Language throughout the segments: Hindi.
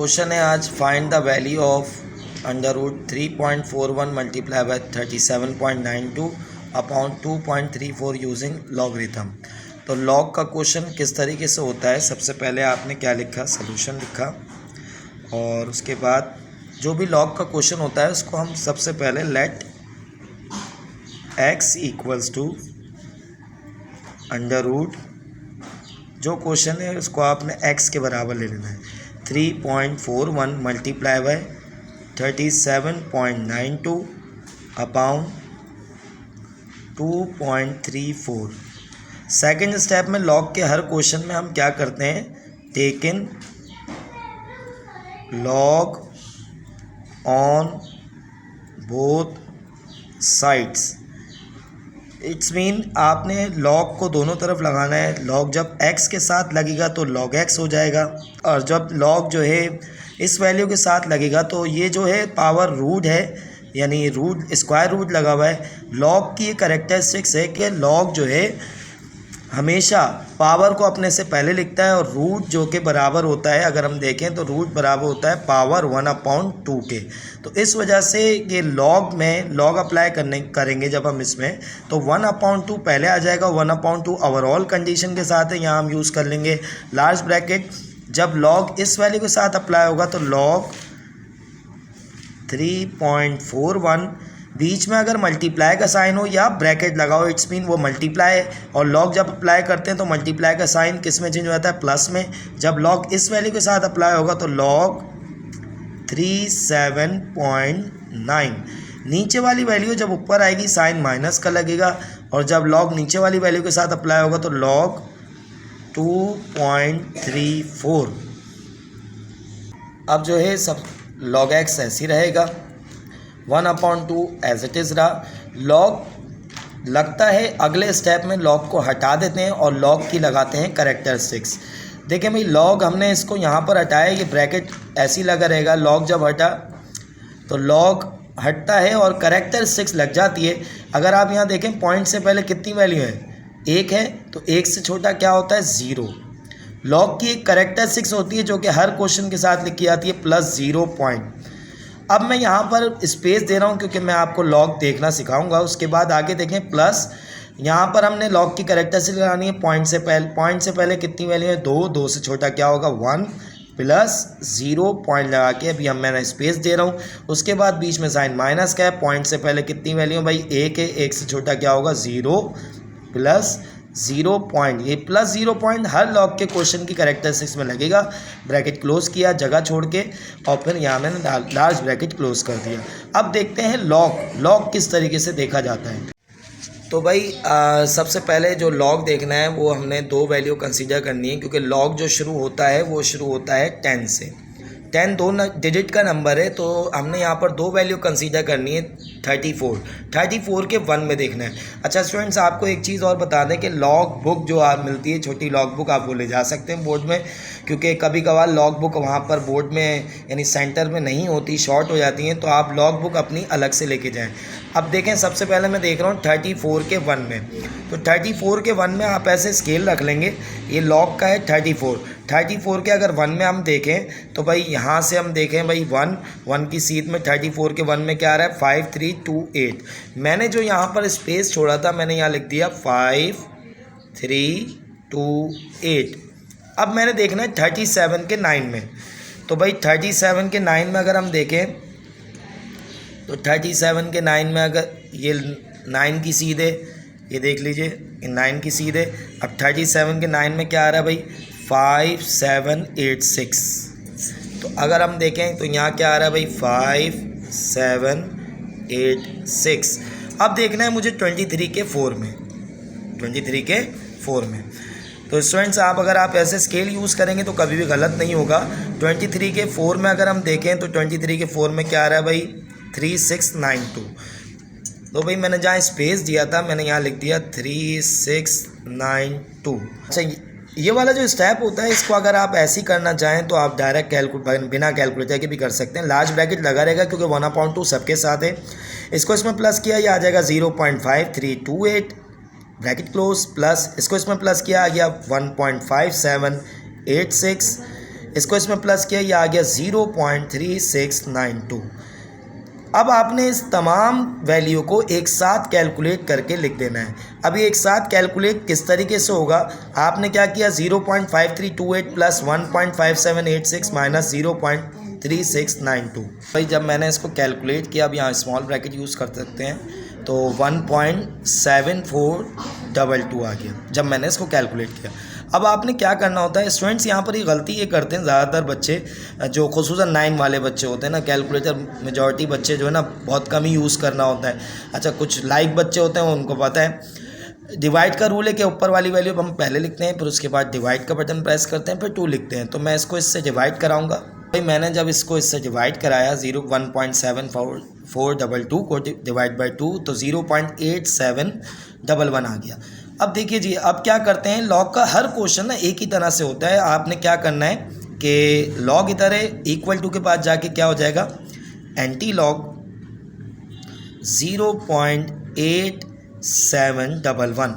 क्वेश्चन है आज find the value of under root 3.41 multiply by 37.92 upon 2.34 using logarithm. तो लॉग का क्वेश्चन किस तरीके से होता है, सबसे पहले आपने क्या लिखा, सॉल्यूशन लिखा, और उसके बाद जो भी लॉग का क्वेश्चन होता है उसको हम सबसे पहले let x equals to under root, जो क्वेश्चन है उसको आपने x के बराबर ले लेना है। 3.41 multiply by 37.92 upon 2.34। Second step में लॉग के हर क्वेश्चन में हम क्या करते हैं, take in log on both sides. It's mean आपने लॉग को दोनों तरफ लगाना है। लॉग जब x के साथ लगेगा तो log x हो जाएगा, और जब log जो है इस वैल्यू के साथ लगेगा तो ये जो है पावर रूट है, यानी रूट स्क्वायर रूट लगा हुआ है। log की ये कैरेक्टरिस्टिक्स है कि log जो है हमेशा पावर को अपने से पहले लिखता है, और रूट जो के बराबर होता है, अगर हम देखें तो रूट बराबर होता है पावर 1/2 के। तो इस वजह से ये लॉग में लॉग अप्लाई करेंगे जब हम इसमें, तो 1/2 पहले आ जाएगा। 1/2 ओवरऑल कंडीशन के साथ है, यहाँ हम यूज़ कर लेंगे लार्ज ब्रैकेट। जब लॉग इस वैल्यू के साथ अप्लाई होगा तो लॉग 3.41, बीच में अगर मल्टीप्लाई का साइन हो या ब्रैकेट लगाओ, इट्स मीन वो मल्टीप्लाई है। और लॉग जब अप्लाई करते हैं तो मल्टीप्लाई का साइन किस में चेंज हो जाता है, प्लस में। जब लॉग इस वैल्यू के साथ अप्लाई होगा तो लॉग 37.9, नीचे वाली वैल्यू जब ऊपर आएगी साइन माइनस का लगेगा, और जब लॉग नीचे वाली वैल्यू के साथ अप्लाई होगा तो लॉग 2.34। अब जो है सब log x ऐसी रहेगा, 1/2 एज इट इज़ रहा। लॉग लगता है अगले स्टेप में लॉग को हटा देते हैं और लॉग की लगाते हैं कैरेक्टरिस्टिक्स। देखिए भाई, लॉग हमने इसको यहाँ पर हटाया, ये ब्रैकेट ऐसी लगा रहेगा। लॉग जब हटा तो लॉग हटता है और कैरेक्टरिस्टिक्स लग जाती है। अगर आप यहाँ देखें पॉइंट से पहले कितनी वैल्यू है, 1 है, तो 1 से छोटा क्या होता है, 0। लॉग की एक कैरेक्टरिस्टिक्स होती है जो कि हर क्वेश्चन के साथ लिखी जाती है, +0 पॉइंट। अब मैं यहाँ पर स्पेस दे रहा हूँ क्योंकि मैं आपको लॉग देखना सिखाऊंगा। उसके बाद आगे देखें प्लस, यहाँ पर हमने लॉग की कैरेक्टरिस्टिक्स लगानी है पॉइंट से पहले कितनी वैल्यू है, 2 से छोटा क्या होगा, 1 +0 पॉइंट लगा के अभी मैंने स्पेस दे रहा हूँ। उसके बाद बीच में साइन माइनस का है, पॉइंट से पहले कितनी वैल्यू है भाई, 1 है, 1 से छोटा क्या होगा, 0 +0 पॉइंट। ये +0 पॉइंट हर लॉग के क्वेश्चन की कैरेक्टरिस्टिक्स में लगेगा। ब्रैकेट क्लोज किया जगह छोड़ के, और फिर यहाँ मैंने लार्ज ब्रैकेट क्लोज कर दिया। अब देखते हैं लॉग किस तरीके से देखा जाता है। तो भाई सबसे पहले जो लॉग देखना है वो हमने 2 वैल्यू कंसीडर करनी है, क्योंकि लॉग जो शुरू होता है वो शुरू होता है 10 से। 10 2 डिजिट का नंबर है, तो हमने यहाँ पर 2 वैल्यू कंसीडर करनी है। 34 के 1 में देखना है। अच्छा स्टूडेंट्स, आपको एक चीज़ और बता दें कि लॉग बुक जो आप मिलती है, छोटी लॉग बुक, आप वो ले जा सकते हैं बोर्ड में, क्योंकि कभी कभार लॉग बुक वहाँ पर बोर्ड में यानी सेंटर में नहीं होती, शॉर्ट हो जाती हैं, तो आप लॉग बुक अपनी अलग से लेके जाएं। अब देखें, सबसे पहले मैं देख रहा हूँ 34 के 1 में, तो 34 के 1 में आप ऐसे स्केल रख लेंगे। ये लॉग का है 34 के अगर 1 में हम देखें तो भाई यहाँ से हम देखें भाई 1 की सीध में 34 के 1 में क्या आ रहा है, 5328। मैंने जो यहाँ पर स्पेस छोड़ा था मैंने यहाँ लिख दिया 5328। अब मैंने देखना है 37 के 9 में, तो भाई 37 के 9 में अगर हम देखें तो 37 के 9 में अगर ये 9 की सीध है, ये देख लीजिए 9 की सीध है। अब 37 के 9 में क्या आ रहा है भाई, 5786। तो अगर हम देखें तो यहाँ क्या आ रहा है भाई, 5786। अब देखना है मुझे 23 के 4 में, 23 के 4 में। तो स्टूडेंट्स, अगर आप ऐसे स्केल यूज़ करेंगे तो कभी भी गलत नहीं होगा। 23 के 4 में अगर हम देखें तो 23 के 4 में क्या आ रहा है भाई, 3692। तो भाई मैंने जहाँ स्पेस दिया था मैंने यहाँ लिख दिया 3692। अच्छा, ये वाला जो स्टेप होता है इसको अगर आप ऐसे ही करना चाहें तो आप डायरेक्ट बिना कैलकुलेटर के भी कर सकते हैं। लार्ज ब्रैकेट लगा रहेगा क्योंकि 1/2 सबके साथ है। इसको इसमें प्लस किया, ये आ जाएगा 0.5328 ब्रैकेट क्लोज, प्लस इसको इसमें प्लस किया, आ गया 1.5786। इसको इसमें प्लस किया, ये आ गया 0.3692। अब आपने इस तमाम वैल्यू को एक साथ कैलकुलेट करके लिख देना है। अब ये एक साथ कैलकुलेट किस तरीके से होगा, आपने क्या किया 0.5328 प्लस 1.5786 माइनस 0.3692। भाई जब मैंने इसको कैलकुलेट किया, अब यहाँ स्मॉल ब्रैकेट यूज़ कर सकते हैं, तो 1.7422 आ गया जब मैंने इसको कैलकुलेट किया। अब आपने क्या करना होता है, स्टूडेंट्स यहाँ पर ये गलती ये करते हैं ज़्यादातर बच्चे, जो खुसूसन 9 वाले बच्चे होते हैं ना, कैलकुलेटर मेजॉरिटी बच्चे जो है ना बहुत कम ही यूज़ करना होता है। अच्छा, कुछ लाइक बच्चे होते हैं उनको पता है डिवाइड का रूल है कि ऊपर वाली वैल्यू हम पहले लिखते हैं, फिर उसके बाद डिवाइड का बटन प्रेस करते हैं, फिर 2 लिखते हैं। तो मैं इसको इससे डिवाइड कराऊंगा। भाई मैंने जब इसको इससे डिवाइड कराया 1.7422 को डिवाइड बाई 2 तो 0.8711 आ गया। अब देखिए जी, अब क्या करते हैं, लॉग का हर क्वेश्चन ना एक ही तरह से होता है। आपने क्या करना है कि लॉग इधर है, इक्वल टू के बाद जाके क्या हो जाएगा, एंटी लॉग 0.8711।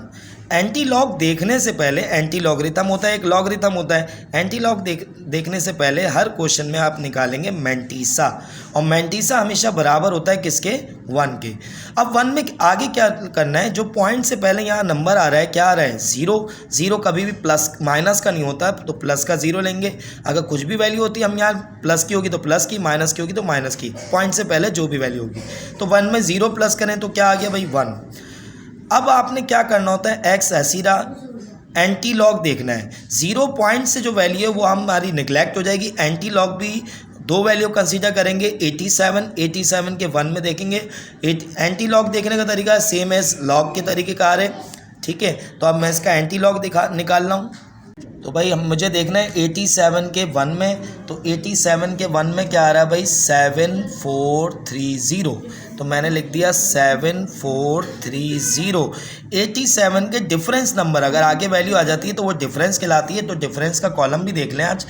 एंटी लॉग देखने से पहले, एंटी लॉगरिथम होता है, एक लॉगरिथम होता है। एंटी लॉग देखने से पहले हर क्वेश्चन में आप निकालेंगे मैंटीसा, और मैंटीसा हमेशा बराबर होता है किसके, 1 के। अब 1 में आगे क्या करना है, जो पॉइंट से पहले यहाँ नंबर आ रहा है, क्या आ रहा है 0। 0 कभी भी प्लस माइनस का नहीं होता, तो प्लस का 0 लेंगे। अगर कुछ भी वैल्यू होती है हम यहाँ प्लस की होगी तो प्लस की, माइनस की होगी तो माइनस की, पॉइंट से पहले जो भी वैल्यू होगी। तो 1 में 0 प्लस करें तो क्या आ गया भाई 1। अब आपने क्या करना होता है, एक्स ऐसी रहा, एंटी लॉग देखना है। 0 पॉइंट से जो वैल्यू है वो हमारी निगलेक्ट हो जाएगी। एंटी लॉग भी 2 वैल्यू कंसीडर करेंगे, 87 के 1 में देखेंगे। एंटी लॉग देखने का तरीका सेम एज लॉग के तरीके का आ रहे, ठीक है। तो अब मैं इसका एंटी लॉग निकाल रहा हूँ। तो भाई हम मुझे देखना है 87 के 1 में, तो 87 के 1 में क्या आ रहा है भाई 7430। तो मैंने लिख दिया 7430। 87 के डिफरेंस नंबर अगर आगे वैल्यू आ जाती है तो वो डिफरेंस कहलाती है। तो डिफरेंस का कॉलम भी देख लें आज।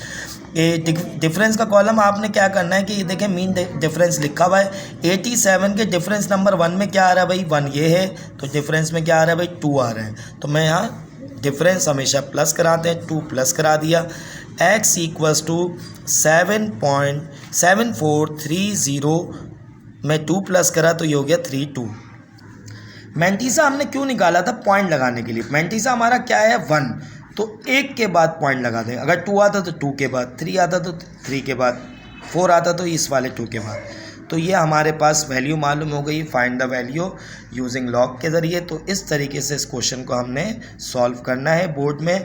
डिफरेंस का कॉलम आपने क्या करना है कि ये देखें मीन डिफरेंस लिखा हुआ है। 87 के डिफरेंस नंबर 1 में क्या आ रहा है भाई 1 ये है, तो डिफरेंस में क्या आ रहा है भाई 2 आ रहा है। तो मैं यहाँ डिफरेंस हमेशा प्लस कराते हैं, 2 प्लस करा दिया। x इक्वल्स टू 7.7430 में 2 प्लस करा तो ये हो गया 32। मैंटीसा हमने क्यों निकाला था, पॉइंट लगाने के लिए। मैंटीसा हमारा क्या है 1, तो 1 के बाद पॉइंट लगा दें। अगर 2 आता तो 2 के बाद, 3 आता तो 3 के बाद, 4 आता तो इस वाले 2 के बाद। तो ये हमारे पास वैल्यू मालूम हो गई, find the value using log के ज़रिए। तो इस तरीके से इस क्वेश्चन को हमने सॉल्व करना है बोर्ड में।